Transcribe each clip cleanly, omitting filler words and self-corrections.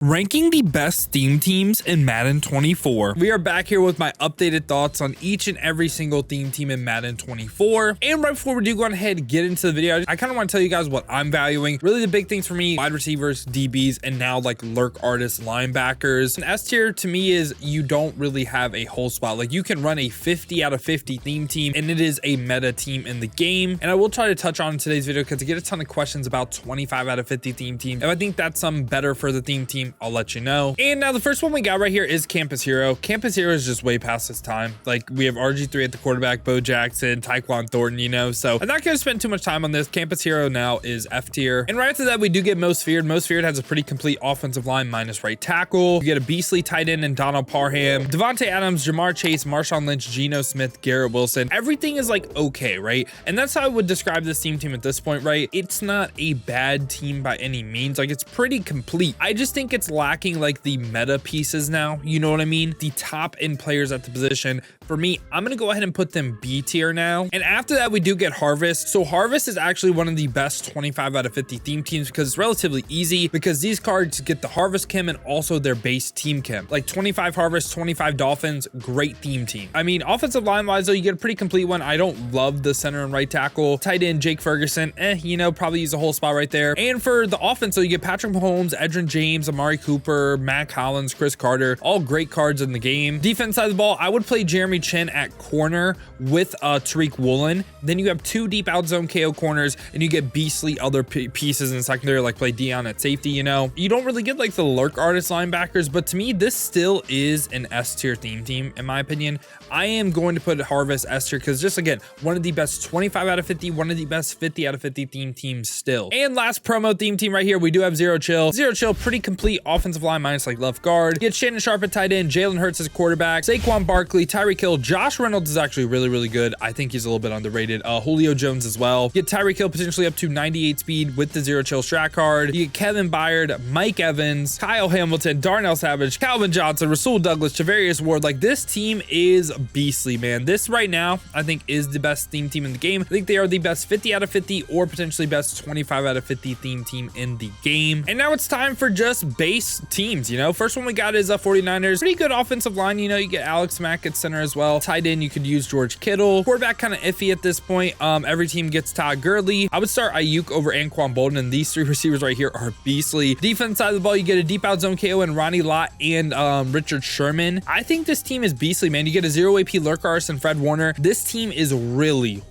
Ranking the best theme teams in Madden 24. We are back here with my updated thoughts on each and every single theme team in Madden 24. And right before we do go ahead and get into the video, I kind of want to tell you guys what I'm valuing. Really the big things for me, wide receivers, DBs, and now like lurk artists, linebackers. An S tier to me is you don't really have a whole spot. Like you can run a 50 out of 50 theme team and it is a meta team in the game. And I will try to touch on in today's video because I get a ton of questions about 25 out of 50 theme team. If I think that's some better for the theme team, I'll let you know. And now the first one we got right here is Campus Hero. Campus Hero is just way past his time. Like we have RG3 at the quarterback, Bo Jackson, Tyquan Thornton, you know, so I'm not going to spend too much time on this. Campus Hero now is F tier. And right after that, we do get Most Feared. Most Feared has a pretty complete offensive line minus right tackle. You get a beastly tight end in Donald Parham, Devontae Adams, Jamar Chase, Marshawn Lynch, Geno Smith, Garrett Wilson. Everything is like okay, right? And that's how I would describe this team at this point, right? It's not a bad team by any means. Like it's pretty complete. I just think it's lacking like the meta pieces now, you know what I mean? The top end players at the position. For me, I'm gonna go ahead and put them B tier now. And after that, we do get Harvest. So Harvest is actually one of the best 25 out of 50 theme teams because it's relatively easy because these cards get the Harvest chem and also their base team chem. Like 25 Harvest, 25 Dolphins, great theme team. I mean, offensive line wise though, you get a pretty complete one. I don't love the center and right tackle. Tight end Jake Ferguson, you know, probably use a whole spot right there. And for the offense though, you get Patrick Mahomes, Edgerrin James, Amari Cooper, Matt Collins, Chris Carter, all great cards in the game. Defense side of the ball, I would play Jeremy Chin at corner with Tariq Woolen. Then you have two deep out zone KO corners and you get beastly other pieces in secondary, like play Dion at safety, you know. You don't really get like the lurk artist linebackers, but to me, this still is an S tier theme team, in my opinion. I am going to put Harvest S tier because just again, one of the best 25 out of 50, one of the best 50 out of 50 theme teams still. And last promo theme team right here, we do have Zero Chill. Zero Chill, pretty complete offensive line minus like left guard. You get Shannon Sharp at tight end, Jalen Hurts as quarterback, Saquon Barkley, Tyreek Hill, Josh Reynolds is actually really good. I think he's a little bit underrated. Julio Jones as well. You get Tyreek Hill potentially up to 98 speed with the Zero Chill strat card. You get Kevin Byard, Mike Evans, Kyle Hamilton, Darnell Savage, Calvin Johnson, Rasul Douglas, Javarius Ward. Like this team is beastly, man. This right now, I think is the best theme team in the game. I think they are the best 50 out of 50 or potentially best 25 out of 50 theme team in the game. And now it's time for just base teams, you know. First one we got is 49ers. Pretty good offensive line, you know. You get Alex Mack at center as well. Tight end, you could use George Kittle. Quarterback kind of iffy at this point. Every team gets Todd Gurley. I would start Ayuk over Anquan Bolden, and these three receivers right here are beastly. Defense side of the ball, you get a deep out zone KO and Ronnie Lott and Richard Sherman. I think this team is beastly, man. You get a 0 AP lurk artist and Fred Warner. This team is really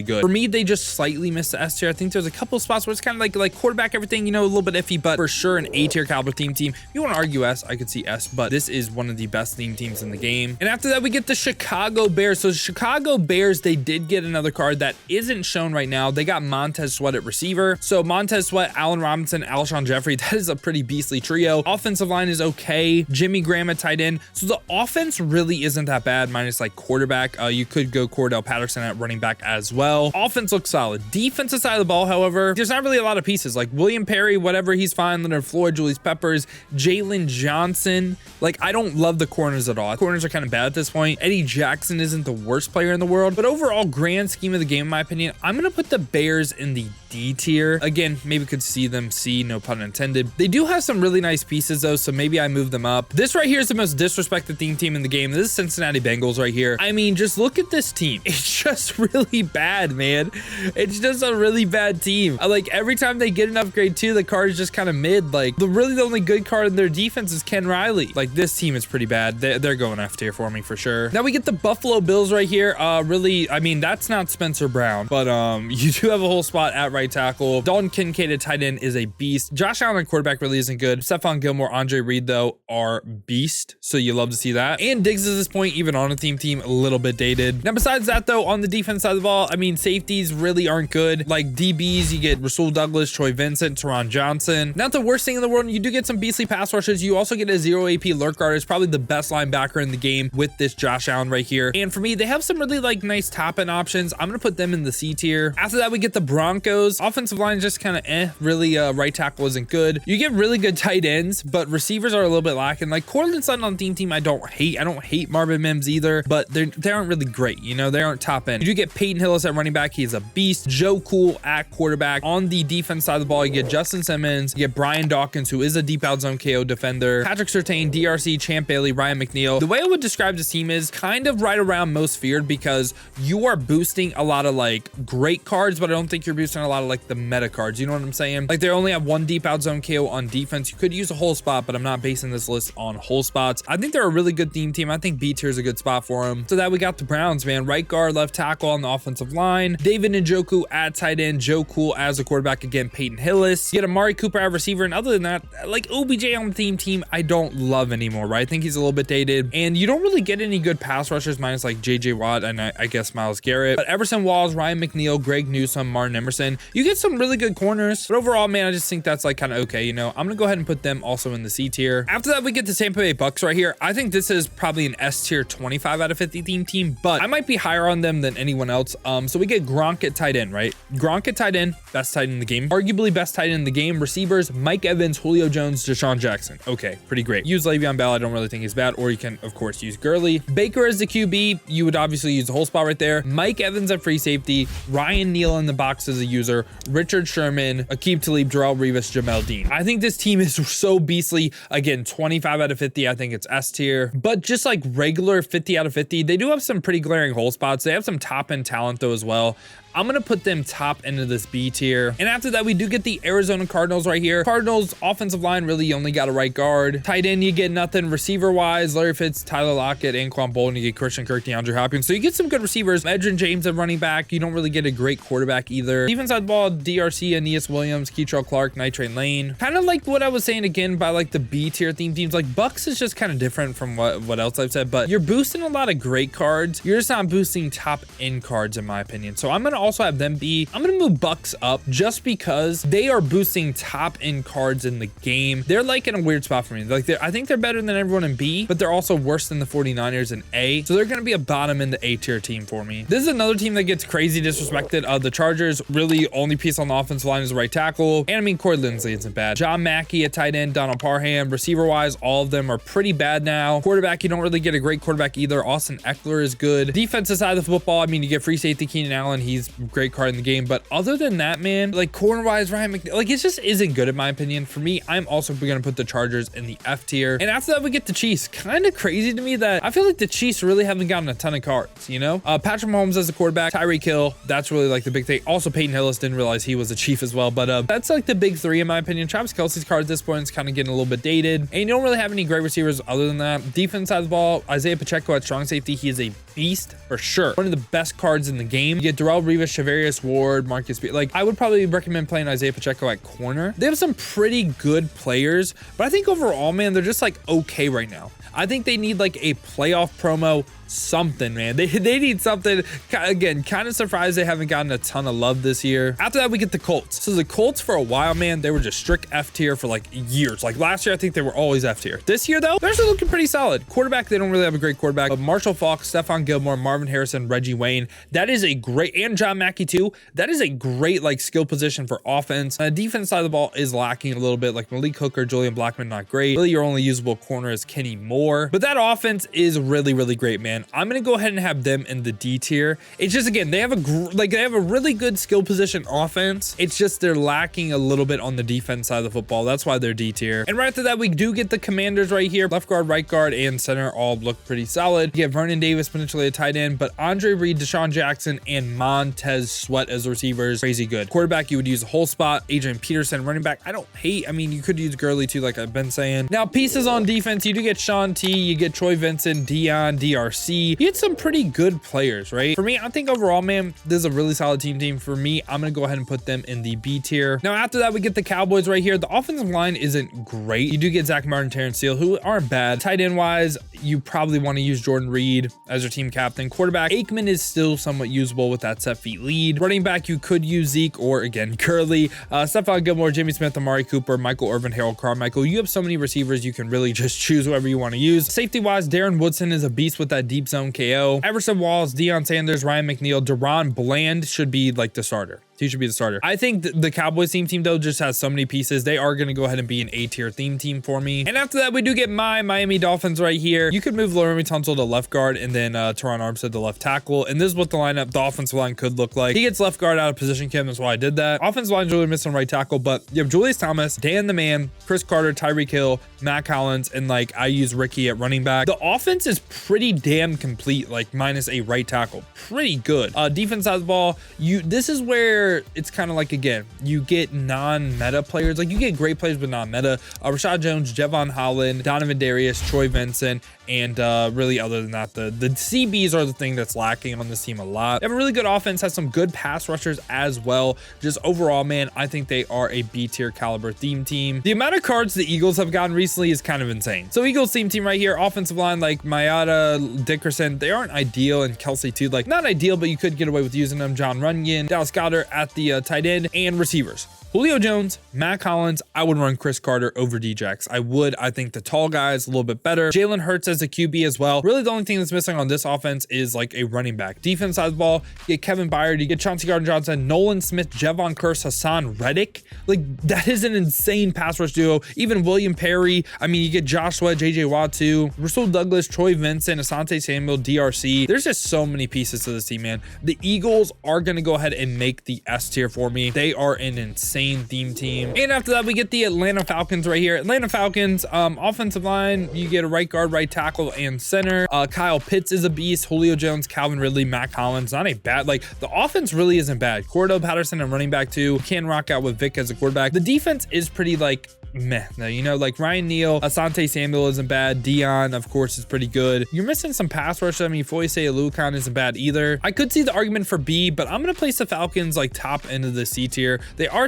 good. For me, they just slightly missed the S tier. I think there's a couple spots where it's kind of like quarterback, everything, you know, a little bit iffy, but for sure an A tier caliber theme team. If you want to argue S, I could see S, but this is one of the best theme teams in the game. And after that, we get the Chicago Bears. So Chicago Bears, they did get another card that isn't shown right now. They got Montez Sweat at receiver. So Montez Sweat, Allen Robinson, Alshon Jeffrey, that is a pretty beastly trio. Offensive line is okay. Jimmy Graham at tight end. So the offense really isn't that bad, minus like quarterback. You could go Cordell Patterson at running back as well. Offense looks solid. Defensive side of the ball, however, there's not really a lot of pieces. Like William Perry, whatever, he's fine. Leonard Floyd, Julius Peppers, Jalen Johnson. Like I don't love the corners at all. Corners are kind of bad at this point. Eddie Jackson isn't the worst player in the world, but overall grand scheme of the game, in my opinion, I'm gonna put the Bears in the D tier. Again, maybe could see them C, no pun intended. They do have some really nice pieces though, so maybe I move them up. This right here is the most disrespected theme team in the game. This is Cincinnati Bengals right here. I mean, just look at this team. It's just really bad, man. It's just a really bad team. Like every time they get an upgrade too, the card is just kind of mid. Like the only good card in their defense is Ken Riley. Like this team is pretty bad. They're going F tier for me for sure. Now we get the Buffalo Bills right here. Really, I mean, that's not Spencer Brown, but you do have a whole spot at right tackle. Dalton Kincaid at tight end is a beast. Josh Allen at quarterback really isn't good. Stephon Gilmore, Andre Reed though are beast, so you love to see that. And Diggs at this point, even on a theme team, a little bit dated. Now besides that though, on the defense side of the ball, I mean, safeties really aren't good. Like DBs, you get Rasul Douglas, Troy Vincent, Teron Johnson. Not the worst thing in the world. You do get some beastly pass rushes. You also get a 0 AP lurk artist, probably the best linebacker in the game with this Josh Allen right here. And for me, they have some really like nice top end options. I'm gonna put them in the C tier. After that, we get the Broncos. those. Offensive line is just kind of really. Right tackle isn't good. You get really good tight ends, but receivers are a little bit lacking. Like Cortland Sutton on team I don't hate Marvin Mims either, but they aren't really great. You know, they aren't top end. You do get Peyton Hillis at running back. He's a beast. Joe Cool at quarterback. On the defense side of the ball, you get Justin Simmons, you get Brian Dawkins, who is a deep out zone KO defender, Patrick Surtain, DRC, Champ Bailey, Ryan McNeil. The way I would describe this team is kind of right around most feared, because you are boosting a lot of like great cards, but I don't think you're boosting a lot of like the meta cards. You know what I'm saying? Like they only have one deep out zone KO on defense. You could use a whole spot, but I'm not basing this list on whole spots. I think they're a really good team. I think B tier is a good spot for them. So that we got the Browns, man. Right guard, left tackle on the offensive line. David Njoku at tight end. Joe Cool as a quarterback. Again, Peyton Hillis. You get Amari Cooper at receiver. And other than that, like OBJ on the team, I don't love anymore, right? I think he's a little bit dated. And you don't really get any good pass rushers minus like JJ Watt and I guess Myles Garrett. But Everson Walls, Ryan McNeil, Greg Newsome, Martin Emerson. You get some really good corners. But overall, man, I just think that's like kind of okay. You know, I'm gonna go ahead and put them also in the C tier. After that, we get the Tampa Bay Bucks right here. I think this is probably an S tier 25 out of 50 team, but I might be higher on them than anyone else. So we get Gronk at tight end, right? Gronk at tight end, best tight end in the game, arguably best tight end in the game. Receivers, Mike Evans, Julio Jones, Deshaun Jackson. Okay, pretty great. Use Le'Veon Bell. I don't really think he's bad, or you can of course use Gurley. Baker as the QB, you would obviously use the whole spot right there. Mike Evans at free safety, Ryan Neal in the box as a user, Richard Sherman, Aqib Talib, Darrell Revis, Jamel Dean. I think this team is so beastly. Again, 25 out of 50. I think it's S tier, but just like regular 50 out of 50, they do have some pretty glaring hole spots. They have some top end talent though as well. I'm going to put them top end of this B tier. And after that, we do get the Arizona Cardinals right here. Cardinals offensive line, really you only got a right guard. Tight end, you get nothing. Receiver wise, Larry Fitz, Tyler Lockett, Anquan Bolden, you get Christian Kirk, DeAndre Hopkins. So you get some good receivers. Edgerrin James at running back. You don't really get a great quarterback either. Defense side of the ball, DRC, Aeneas Williams, Keitrell Clark, Night Train Lane. Kind of like what I was saying again by like the B tier theme teams. Like Bucks is just kind of different from what else I've said, but you're boosting a lot of great cards. You're just not boosting top end cards in my opinion. So I'm going to also have them be, I'm going to move Bucks up just because they are boosting top end cards in the game. They're like in a weird spot for me. Like I think they're better than everyone in B, but they're also worse than the 49ers in A. So they're going to be a bottom in the A tier team for me. This is another team that gets crazy disrespected. The Chargers, really only piece on the offensive line is the right tackle. And I mean, Corey Linsley isn't bad. John Mackey at tight end, Donald Parham. Receiver wise, all of them are pretty bad now. Quarterback, you don't really get a great quarterback either. Austin Eckler is good. Defensive side of the football, I mean, you get free safety Keenan Allen. He's a great card in the game. But other than that, man, like corner wise, Ryan McNeil, like it just isn't good in my opinion. For me, I'm also going to put the Chargers in the F tier. And after that, we get the Chiefs. Kind of crazy to me that I feel like the Chiefs really haven't gotten a ton of cards, you know? Patrick Mahomes as the quarterback, Tyreek Hill, that's really like the big thing. Also, Peyton Hillis, didn't realize he was a Chief as well. But that's like the big three in my opinion. Travis Kelce's card at this point is kind of getting a little bit dated. And you don't really have any great receivers other than that. Defense side of the ball, Isaiah Pacheco at strong safety. He is a beast for sure. One of the best cards in the game. You get Darrell Revis, Shavarius Ward, Marcus Peters. Like I would probably recommend playing Isaiah Pacheco at corner. They have some pretty good players, but I think overall, man, they're just like okay right now. I think they need like a playoff promo, something, man. They need something. Again, kind of surprised they haven't gotten a ton of love this year. After that, we get the Colts. So the Colts for a while, man, they were just strict F tier for like years. Like last year, I think they were always F tier. This year, though, they're still looking pretty solid. Quarterback, they don't really have a great quarterback. But Marshall Faulk, Stephon Gilmore, Marvin Harrison, Reggie Wayne. That is a great, and John Mackey too. That is a great like skill position for offense. Defense side of the ball is lacking a little bit. Like Malik Hooker, Julian Blackmon, not great. Really, your only usable corner is Kenny Moore. But that offense is really, really great, man. I'm gonna go ahead and have them in the D tier. It's just, again, they have a really good skill position offense. It's just they're lacking a little bit on the defense side of the football. That's why they're D tier. And right after that, we do get the Commanders right here. Left guard, right guard, and center all look pretty solid. You have Vernon Davis potentially a tight end, but Andre Reed, Deshaun Jackson, and Montez Sweat as receivers, crazy good. Quarterback, you would use a whole spot. Adrian Peterson, running back, I mean, you could use Gurley too, like I've been saying. Now, pieces on defense, you do get Sean T, you get Troy Vincent, Dion, DRC. You get some pretty good players, right? For me, I think overall, man, this is a really solid team. For me, I'm gonna go ahead and put them in the B tier. Now, after that, we get the Cowboys right here. The offensive line isn't great. You do get Zach Martin, Terrence Steele, who aren't bad. Tight end wise, you probably want to use Jordan Reed as your team captain. Quarterback, Aikman is still somewhat usable with that set feet lead. Running back, you could use Zeke or again Gurley, Stephon Gilmore, Jimmy Smith, Amari Cooper, Michael Irvin, Harold Carmichael. You have so many receivers, you can really just choose whoever you want to use. Safety wise, Darren Woodson is a beast with that deep zone KO. Everson Walls, Deion Sanders, Ryan McNeil, Deron Bland should be like the starter. He should be the starter. I think the Cowboys team though just has so many pieces. They are going to go ahead and be an A-tier theme team for me. And after that, we do get my Miami Dolphins right here. You could move Laramie Tunsil to left guard and then Teron Armstead to left tackle. And this is what the lineup, the offensive line could look like. He gets left guard out of position, Kim. That's why I did that. Offensive line's really missing right tackle, but you have Julius Thomas, Dan the Man, Chris Carter, Tyreek Hill, Matt Collins, and like I use Ricky at running back. The offense is pretty damn complete, like minus a right tackle. Pretty good. Defense side of the ball, this is where it's kind of like, again, you get non-meta players. Like you get great players, but non-meta. Rashad Jones, Javon Holland, Donovan Darius, Troy Vincent, and really other than that, the CBs are the thing that's lacking on this team a lot. They have a really good offense, has some good pass rushers as well. Just overall, man, I think they are a B-tier caliber theme team. The amount of cards the Eagles have gotten recently is kind of insane. So Eagles theme team right here, offensive line like Mayada, Dickerson, they aren't ideal, and Kelsey too, like not ideal, but you could get away with using them. John Runyon, Dallas Goedert at the tight end, and receivers. Julio Jones, Matt Collins, I would run Chris Carter over Djax. I would. I think the tall guy is a little bit better. Jalen Hurts as a QB as well. Really, the only thing that's missing on this offense is like a running back. Defense side of the ball, you get Kevin Byard, you get Chauncey Gardner-Johnson, Nolan Smith, Jevon Kearse, Hassan Reddick. Like, that is an insane pass rush duo. Even William Perry. I mean, you get Joshua, JJ Watt too, Rasul Douglas, Troy Vincent, Asante Samuel, DRC. There's just so many pieces to this team, man. The Eagles are going to go ahead and make the S tier for me. They are an insane theme team. And after that, we get the Atlanta Falcons right here. Atlanta Falcons, offensive line, you get a right guard, right tackle, and center. Kyle Pitts is a beast. Julio Jones, Calvin Ridley, Matt Collins. Not a bad, like, the offense really isn't bad. Cordell Patterson and running back too. Can rock out with Vic as a quarterback. The defense is pretty like meh. Now, you know, like Ryan Neal, Asante Samuel isn't bad. Dion, of course, is pretty good. You're missing some pass rush. I mean, Foyce Alucon isn't bad either. I could see the argument for B, but I'm gonna place the Falcons like top end of the C tier. They are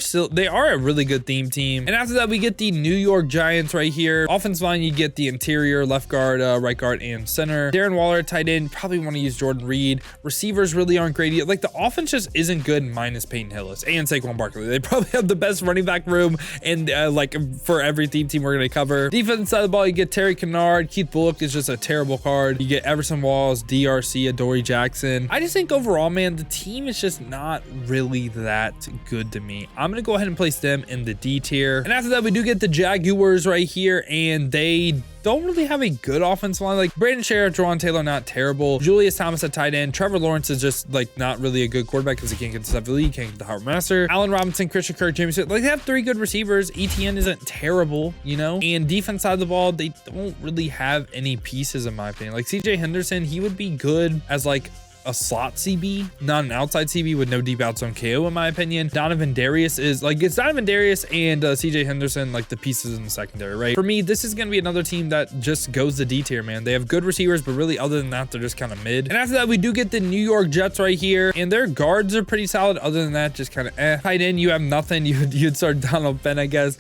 a really good theme team. And after that, we get the New York Giants right here. Offensive line, you get the interior, left guard, right guard, and center. Darren Waller, tight end. Probably want to use Jordan Reed. Receivers really aren't great either. Like, the offense just isn't good minus Peyton Hillis and Saquon Barkley. They probably have the best running back room and like for every theme we're going to cover. Defense side of the ball, you get Terry Kennard. Keith Bullock is just a terrible card. You get Everson Walls, DRC, Adoree Jackson. I just think overall, man, the team is just not really that good to me. I'm going to go ahead and place them in the D tier. And after that, we do get the Jaguars right here, and they don't really have a good offensive line. Like Brandon Sheriff, Jawan Taylor, not terrible. Julius Thomas at tight end. Trevor Lawrence is just like not really a good quarterback because he can't get the stuff league, can't get the Howard Master. Allen Robinson, Christian Kirk, James Smith. Like, they have three good receivers. ETN isn't terrible, you know? And defense side of the ball, they don't really have any pieces in my opinion. Like CJ Henderson, he would be good as like a slot CB, not an outside CB with no deep outzone KO in my opinion. Donovan Darius is like, it's Donovan Darius and CJ Henderson, like the pieces in the secondary, right? For me, this is going to be another team that just goes the D tier, man. They have good receivers, but really other than that, they're just kind of mid. And after that, we do get the New York Jets right here, and their guards are pretty solid. Other than that, just kind of tight end, you have nothing. You'd start Donald Penn, I guess.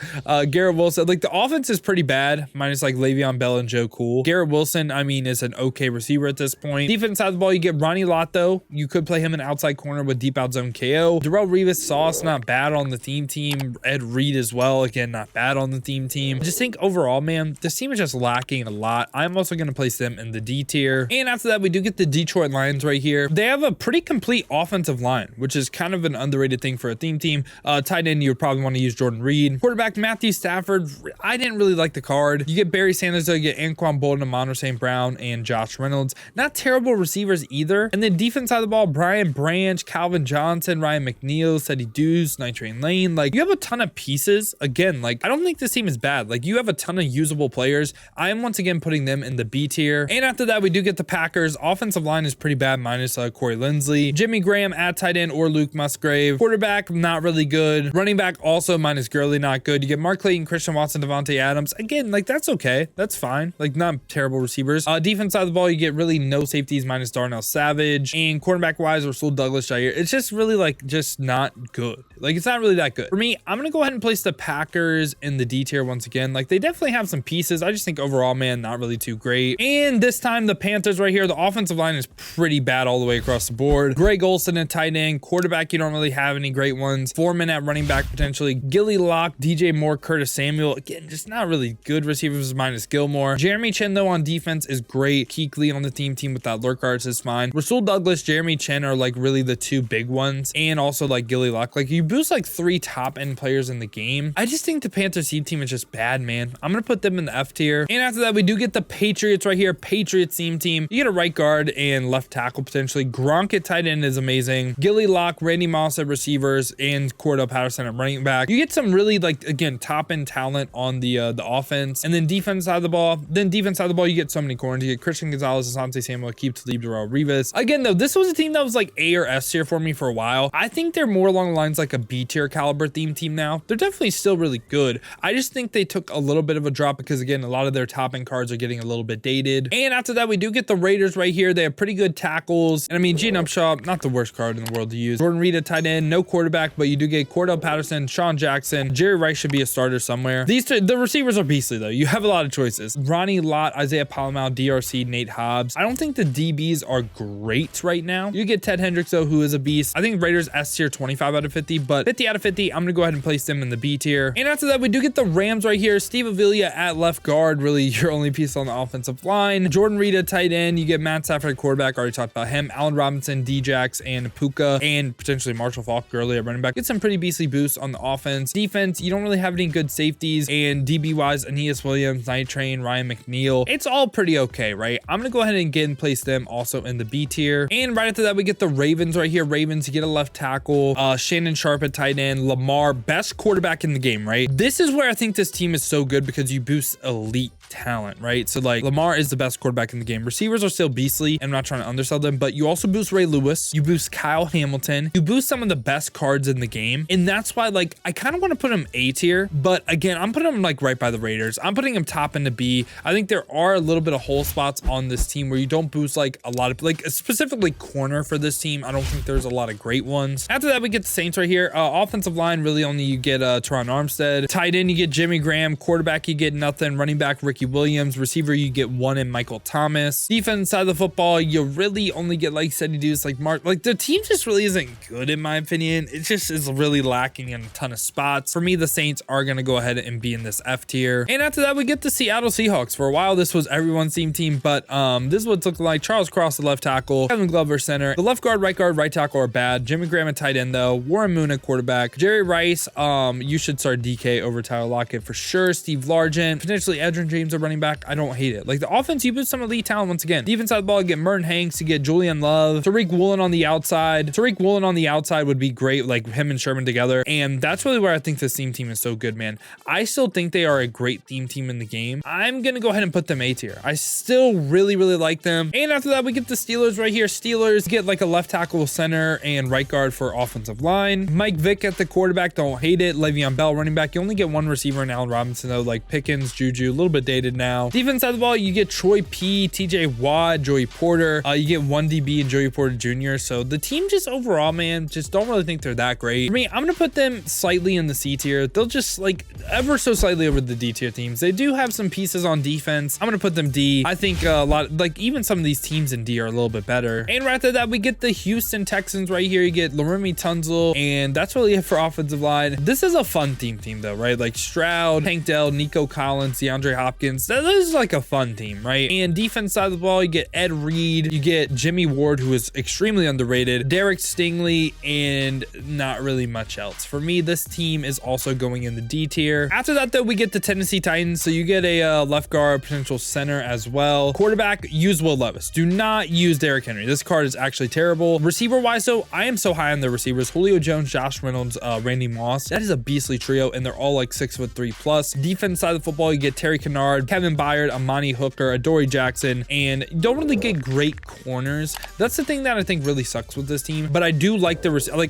Garrett Wilson, like the offense is pretty bad, minus like Le'Veon Bell and Joe Cool. Garrett Wilson, I mean, is an okay receiver at this point. Defense side of the ball, you get Ronnie Lotto. You could play him in outside corner with deep out zone KO. Darrelle Revis, Sauce, not bad on the theme team. Ed Reed as well, again, not bad on the theme team. I just think overall, man, this team is just lacking a lot. I'm also going to place them in the D tier. And after that, we do get the Detroit Lions right here. They have a pretty complete offensive line, which is kind of an underrated thing for a theme team. Tight end, you would probably want to use Jordan Reed. Quarterback, Matthew Stafford. I didn't really like the card. You get Barry Sanders, though. You get Anquan Bolden, Amon St. Brown, and Josh Reynolds. Not terrible receivers either. And then defense side of the ball, Brian Branch, Calvin Johnson, Ryan McNeil, Seti Deuce, Night Train Lane. Like, you have a ton of pieces. Again, like, I don't think this team is bad. Like, you have a ton of usable players. I am once again putting them in the B tier. And after that, we do get the Packers. Offensive line is pretty bad, minus Corey Linsley. Jimmy Graham at tight end or Luke Musgrave. Quarterback, not really good. Running back, also minus Gurley, not good. You get Mark Clayton, Christian Watson, Devontae Adams. Again, like, that's okay. That's fine. Like, not terrible receivers. Defense side of the ball, you get really no safeties, minus Darnell Savage. And quarterback wise, Rasul Douglas, Jair. It's just really like just not good. Like, it's not really that good. For me, I'm going to go ahead and place the Packers in the D tier once again. Like, they definitely have some pieces. I just think overall, man, not really too great. And this time, the Panthers right here, the offensive line is pretty bad all the way across the board. Greg Olsen at tight end. Quarterback, you don't really have any great ones. Foreman at running back, potentially. Gilly Locke, DJ Moore, Curtis Samuel. Again, just not really good receivers minus Gilmore. Jeremy Chin, though, on defense is great. Keekly on the team with that lurk arts is fine. Rasul Douglas, Jeremy Chin are like really the two big ones. And also like Gilly Locke. Like, you boost like 3 top end players in the game. I just think the Panthers team is just bad, man. I'm going to put them in the F tier. And after that, we do get the Patriots right here. Patriots team. You get a right guard and left tackle potentially. Gronk at tight end is amazing. Gilly Locke, Randy Moss at receivers, and Cordell Patterson at running back. You get some really, like, again, top end talent on the offense. And then defense side of the ball. You get so many corners. You get Christian Gonzalez, Asante Samuel, Keep Talib, Darrell Revis. Again, though, this was a team that was like A or S tier for me for a while. I think they're more along the lines like a B tier caliber team now. They're definitely still really good. I just think they took a little bit of a drop because, again, a lot of their top end cards are getting a little bit dated. And after that, we do get the Raiders right here. They have pretty good tackles. And I mean, Gene Upshaw, not the worst card in the world to use. Jordan Reed at tight end, no quarterback, but you do get Cordell Patterson, Sean Jackson. Jerry Rice should be a starter somewhere. These two, the receivers are beastly though. You have a lot of choices. Ronnie Lott, Isaiah Palomau, DRC, Nate Hobbs. I don't think the DBs are great right now. You get Ted Hendricks though, who is a beast. I think Raiders S tier 25 out of 50, but 50 out of 50, I'm gonna go ahead and place them in the B tier. And after that, we do get the Rams right here. Steve Avila at left guard, really your only piece on the offensive line. Jordan Reed at tight end. You get Matt Stafford at quarterback, already talked about him. Allen Robinson, D-Jax, and Puka, and potentially Marshall Faulk early at running back. Get some pretty beastly boosts on the offense. Defense, you don't really have any good safeties, and DB wise, Aeneas Williams, Night Train, Ryan McNeil. It's all pretty okay, right? I'm gonna go ahead and again place them also in the B tier. And right after that, we get the Ravens right here. Ravens, you get a left tackle, Shannon Sharp at tight end, Lamar, best quarterback in the game, right? This is where I think this team is so good because you boost elite talent, right? So like Lamar is the best quarterback in the game. Receivers are still beastly. I'm not trying to undersell them, but you also boost Ray Lewis. You boost Kyle Hamilton. You boost some of the best cards in the game. And that's why, like, I kind of want to put him A tier, but again, I'm putting him like right by the Raiders. I'm putting him top into B. I think there are a little bit of hole spots on this team where you don't boost like a lot of, like, specifically corner for this team. I don't think there's a lot of great ones. After that, we get the Saints right here. Offensive line, really only you get Teron Armstead. Tight end, you get Jimmy Graham. Quarterback, you get nothing. Running back, Ricky Williams. Receiver, you get one in Michael Thomas. Defense side of the football, you really only get like Ceddy Deuce, like Mark. Like, the team just really isn't good in my opinion. It just is really lacking in a ton of spots. For me, the Saints are going to go ahead and be in this F tier. And after that, we get the Seattle Seahawks. For a while, this was everyone's team, but this is what it looked like. Charles Cross, the left tackle. Kevin Glover, center. The left guard, right tackle are bad. Jimmy Graham at tight end though. Warren Moon at quarterback. Jerry Rice, you should start DK over Tyler Lockett for sure. Steve Largent, potentially Edgerrin James at running back. I don't hate it. Like, the offense, you put some elite talent once again. Defense side of the ball, you get Merton Hanks, you get Julian Love, Tariq Woolen on the outside. Tariq Woolen on the outside would be great, like him and Sherman together. And that's really where I think this team is so good, man. I still think they are a great team in the game. I'm gonna go ahead and put them A tier. I still really like them. And after that, we get the Steelers right here. Steelers get like a left tackle, center, and right guard for offensive line. Mike Vick at the quarterback, don't hate it. Le'Veon Bell running back. You only get one receiver in Allen Robinson though, like Pickens, Juju, a little bit dated now. Defense side of the ball, you get Troy P, TJ Watt, Joey Porter. You get one DB and Joey Porter Jr. So the team just overall, man, just don't really think they're that great. For me, I'm gonna put them slightly in the C tier. They'll just like ever so slightly over the D tier teams. They do have some pieces on defense. I'm gonna put them D. I think a lot, like even some of these teams in D are a little bit better. And right after that, we get the Houston Texans right here. You get Laremy Tunzel, and that's really it for offensive line. This is a fun team though, right? Like Stroud, Hank Dell, Nico Collins, DeAndre Hopkins. That is like a fun team, right? And defense side of the ball, you get Ed Reed, you get Jimmy Ward, who is extremely underrated, Derek Stingley, and not really much else. For me, this team is also going in the D tier. After that though, we get the Tennessee Titans. So you get a left guard, potential center as well. Quarterback, use Will Levis. Do not use Derrick Henry. This card is actually terrible. Receiver wise though, I am so high on the receivers. Julio Jones, Josh Reynolds, Randy Moss. That is a beastly trio, and they're all like 6'3" plus. Defense side of the football, you get Terry Kennard, Kevin Byard, Amani Hooker, Adoree Jackson, and you don't really get great corners. That's the thing that I think really sucks with this team. But I do like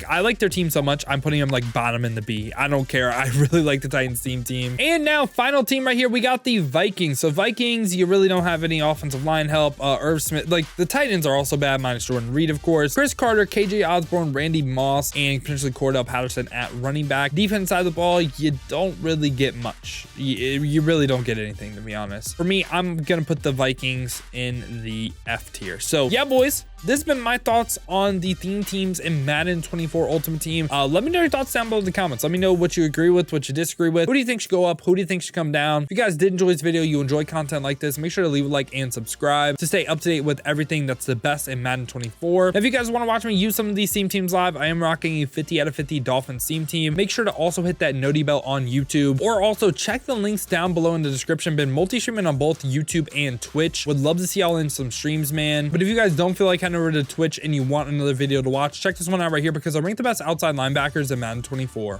I like their team so much, I'm putting them like bottom in the B. I don't care. I really like the Titans team. And now final team right here, we got the Vikings. So Vikings, you really don't have any offensive line help. Irv Smith, like the Titans are also bad, minus Jordan Reed, of course. Chris Carter, KJ Osborne, Randy Moss, and potentially Cordell Patterson at running back. Defense side of the ball, you don't really get much. You really don't get anything, to be honest. For me, I'm gonna put the Vikings in the F tier. So yeah, boys, this has been my thoughts on the theme teams in Madden 24 Ultimate Team. Let me know your thoughts down below in the comments. Let me know what you agree with, what you disagree with. Who do you think should go up? Who do you think should come down? If you guys did enjoy this video, you enjoy content like this, make sure to leave a like and subscribe to stay up to date with everything that's the best in Madden 24. If you guys want to watch me use some of these theme teams live, I am rocking a 50 out of 50 Dolphins theme team. Make sure to also hit that noti bell on YouTube, or also check the links down below in the description. Been multi-streaming on both YouTube and Twitch. Would love to see y'all in some streams, man. But if you guys don't feel like heading over to Twitch and you want another video to watch, check this one out right here because I rank the best outside linebackers in Madden 24.